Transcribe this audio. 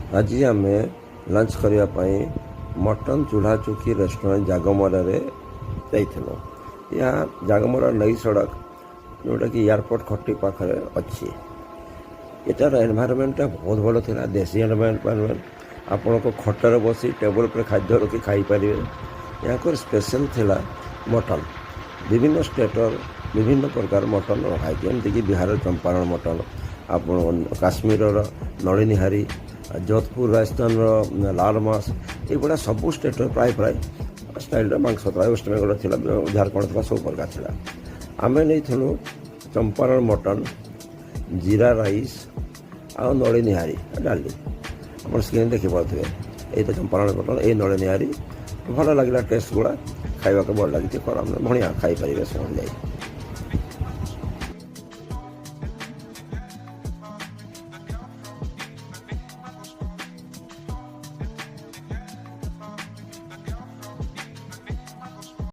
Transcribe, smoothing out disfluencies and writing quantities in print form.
आज आम लंच करने मटन चूल्हा चौकी रेस्टोरेंट जागमरारे जाइलु। यहाँ जागमरा नई सड़क जोटा कि एयरपोर्ट खट्टी पाखे अच्छी। यार एनवायरमेंट बहुत भल था, देसी एनवायरमेंट। आपण को खटर बसी टेबल पर खाद्य रखी खाईपर। यहाँ को स्पेशल थिला मटन, विभिन्न स्टेटर विभिन्न प्रकार मटन रखाई, जमीक बिहार चंपारण मटन, आप काश्मीर नलिनीहारी, जोधपुर राजस्थान लाल मास, युवा सबू स्टेट प्राय प्राय स्टाइल मांस था। वेस्ट बेंगल थी, झारखंड था, सब प्रकार था। आम नहीं चंपारण मटन, जीरा राइस आ नलिनीहारी डाली। आप स्क्रीन देखिपे ये तो चंपारण मटन, ये नलिनीहारी भल लगे टेस्ट गुड़ा खावा को भल लगी। बढ़िया खाई पारे समझ जाए।